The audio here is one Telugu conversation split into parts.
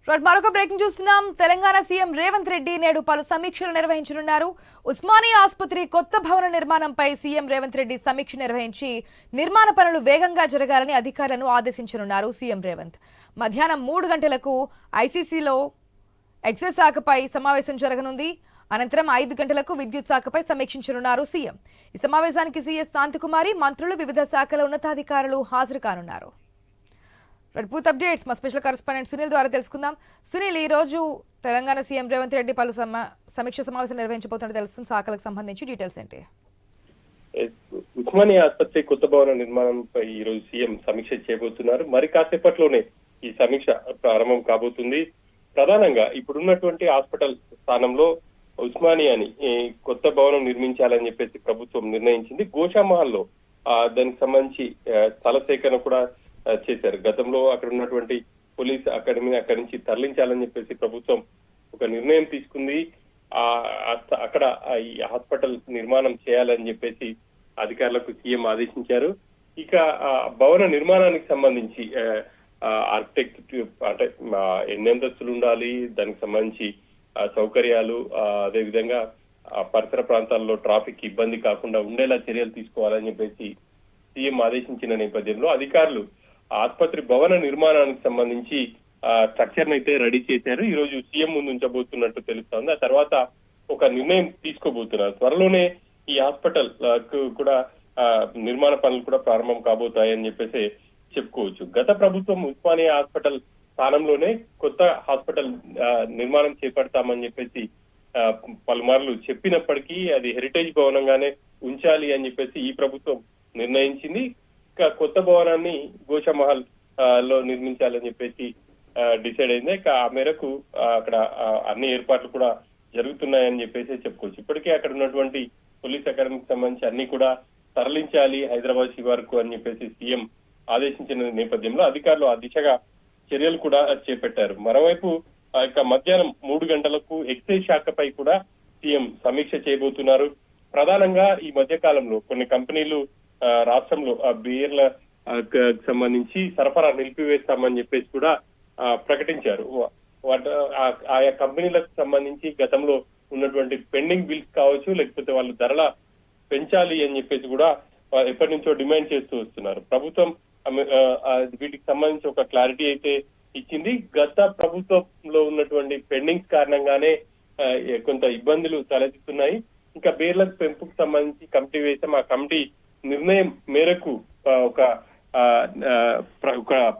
మరొక బ్రేకింగ్ చూస్తున్నాం. తెలంగాణ సీఎం రేవంత్ రెడ్డి నేడు పలు సమీక్షలు నిర్వహించనున్నారు. ఉస్మానియా ఆసుపత్రి కొత్త భవన నిర్మాణంపై సీఎం రేవంత్ రెడ్డి సమీక్ష నిర్వహించి నిర్మాణ పనులు వేగంగా జరగాలని అధికారులను ఆదేశించనున్నారు. సీఎం రేవంత్ మధ్యాహ్నం 3 గంటలకు ఐసీసీలో ఎక్సైజ్ శాఖపై సమావేశం జరగనుంది. అనంతరం 5 గంటలకు విద్యుత్ శాఖపై సమీక్షించనున్నారు సీఎం. ఈ సమావేశానికి సీఎస్ శాంతికుమారి, మంత్రులు, వివిధ శాఖల ఉన్నతాధికారులు హాజరు కానున్నారు. పూర్తి అప్డేట్స్ మా స్పెషల్ కరెస్పాండెంట్ సునీల్ ద్వారా తెలుసుకుందాం. సునీల్, ఈ రోజు తెలంగాణ సీఎం రేవంత్ రెడ్డి పలు సమీక్ష సమావేశం నిర్వహించబోతున్నట్టు తెలుస్తుంది. శాఖలకు సంబంధించి డీటెయిల్స్ ఏంటి? ఉస్మానియా ఆసుపత్రి కొత్త భవన నిర్మాణంపై ఈ రోజు సీఎం సమీక్ష చేయబోతున్నారు. మరి కాసేపట్లోనే ఈ సమీక్ష ప్రారంభం కాబోతుంది. ప్రధానంగా ఇప్పుడున్నటువంటి హాస్పిటల్ స్థానంలో ఉస్మానియాని కొత్త భవనం నిర్మించాలని చెప్పేసి ప్రభుత్వం నిర్ణయించింది. గోషామహల్లో దానికి సంబంధించి స్థల సేకరణ కూడా చేశారు. గతంలో అక్కడ ఉన్నటువంటి పోలీస్ అకాడమీని అక్కడి నుంచి తరలించాలని చెప్పేసి ప్రభుత్వం ఒక నిర్ణయం తీసుకుంది. అక్కడ ఈ హాస్పిటల్ నిర్మాణం చేయాలని చెప్పేసి అధికారులకు సీఎం ఆదేశించారు. ఇక భవన నిర్మాణానికి సంబంధించి ఆర్కిటెక్ట్ అంటే ఎన్ని అంతస్తులు ఉండాలి, దానికి సంబంధించి సౌకర్యాలు, అదేవిధంగా పరిసర ప్రాంతాల్లో ట్రాఫిక్ ఇబ్బంది కాకుండా ఉండేలా చర్యలు తీసుకోవాలని చెప్పేసి సీఎం ఆదేశించిన నేపథ్యంలో అధికారులు ఆసుపత్రి భవన నిర్మాణానికి సంబంధించి స్ట్రక్చర్ అయితే రెడీ చేశారు. ఈ రోజు సీఎం ముందు ఉంచబోతున్నట్టు తెలుస్తోంది. ఆ తర్వాత ఒక నిర్ణయం తీసుకోబోతున్నారు. త్వరలోనే ఈ హాస్పిటల్ కూడా నిర్మాణ పనులు కూడా ప్రారంభం కాబోతాయని చెప్పేసి చెప్పుకోవచ్చు. గత ప్రభుత్వం ఉస్మానియా హాస్పిటల్ స్థానంలోనే కొత్త హాస్పిటల్ నిర్మాణం చేపడతామని చెప్పేసి పలుమార్లు చెప్పినప్పటికీ అది హెరిటేజ్ భవనంగానే ఉంచాలి అని చెప్పేసి ఈ ప్రభుత్వం నిర్ణయించింది. కొత్త భవనాన్ని గోషామహల్ లో నిర్మించాలని చెప్పేసి డిసైడ్ అయింది. ఆ మేరకు అక్కడ అన్ని ఏర్పాట్లు కూడా జరుగుతున్నాయని చెప్పేసి చెప్పుకోవచ్చు. ఇప్పటికే అక్కడ ఉన్నటువంటి పోలీస్ అకాడమీకి సంబంధించి అన్ని కూడా తరలించాలి హైదరాబాద్ శివార్కు అని చెప్పేసి సీఎం ఆదేశించిన నేపథ్యంలో అధికారులు ఆ దిశగా చర్యలు కూడా చేపట్టారు. మరోవైపు ఇక మధ్యాహ్నం 3 గంటలకు ఎక్సైజ్ శాఖపై కూడా సీఎం సమీక్ష చేయబోతున్నారు. ప్రధానంగా ఈ మధ్య కాలంలో కొన్ని కంపెనీలు రాష్ట్రంలో బీర్ల సంబంధించి సరఫరా నిలిపివేస్తామని చెప్పేసి కూడా ప్రకటించారు. ఆయా కంపెనీలకు సంబంధించి గతంలో ఉన్నటువంటి పెండింగ్ బిల్స్ కావచ్చు, లేకపోతే వాళ్ళు ధరల పెంచాలి అని చెప్పేసి కూడా ఎప్పటి నుంచో డిమాండ్ చేస్తూ వస్తున్నారు. ప్రభుత్వం వీటికి సంబంధించి ఒక క్లారిటీ అయితే ఇచ్చింది. గత ప్రభుత్వంలో ఉన్నటువంటి పెండింగ్స్ కారణంగానే కొంత ఇబ్బందులు తలెత్తుతున్నాయి. ఇంకా బీర్లకు పెంపుకు సంబంధించి కమిటీ వేసాం. ఆ కమిటీ నిర్ణయం మేరకు ఒక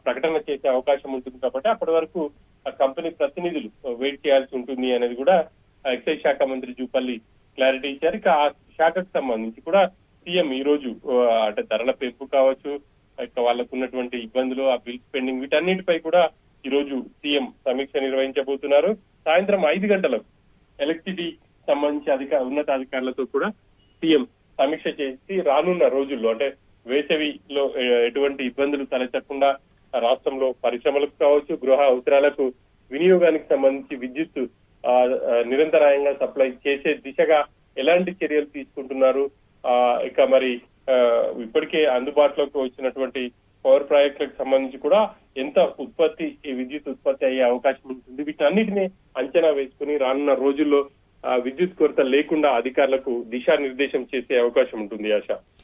ప్రకటన చేసే అవకాశం ఉంటుంది కాబట్టి అప్పటి వరకు ఆ కంపెనీ ప్రతినిధులు వెయిట్ చేయాల్సి ఉంటుంది అనేది కూడా ఎక్సైజ్ శాఖ మంత్రి జూపల్లి క్లారిటీ ఇచ్చారు. ఇక ఆ శాఖకు సంబంధించి కూడా సీఎం ఈ రోజు అంటే ధరల పెంపు కావచ్చు, ఇక వాళ్ళకు ఉన్నటువంటి ఇబ్బందులు, ఆ బిల్స్ పెండింగ్, వీటన్నిటిపై కూడా ఈ రోజు సీఎం సమీక్ష నిర్వహించబోతున్నారు. సాయంత్రం 5 గంటలకు ఎలక్ట్రిసిటీ సంబంధించి ఉన్నతాధికారులతో కూడా సీఎం సమీక్ష చేసి రానున్న రోజుల్లో అంటే వేసవిలో ఎటువంటి ఇబ్బందులు తలెత్తకుండా రాష్ట్రంలో పరిశ్రమలకు కావచ్చు, గృహ అవసరాలకు వినియోగానికి సంబంధించి విద్యుత్ నిరంతరాయంగా సప్లై చేసే దిశగా ఎలాంటి చర్యలు తీసుకుంటున్నారు, ఇక మరి ఇప్పటికే అందుబాటులోకి వచ్చినటువంటి పవర్ ప్రాజెక్టులకు సంబంధించి కూడా ఎంత విద్యుత్ ఉత్పత్తి అయ్యే అవకాశం ఉంటుంది, వీటన్నిటిని అంచనా వేసుకుని రానున్న రోజుల్లో విద్యుత్ కొరత లేకుండా అధికారులకు దిశానిర్దేశం చేసే అవకాశం ఉంటుంది. ఆశ.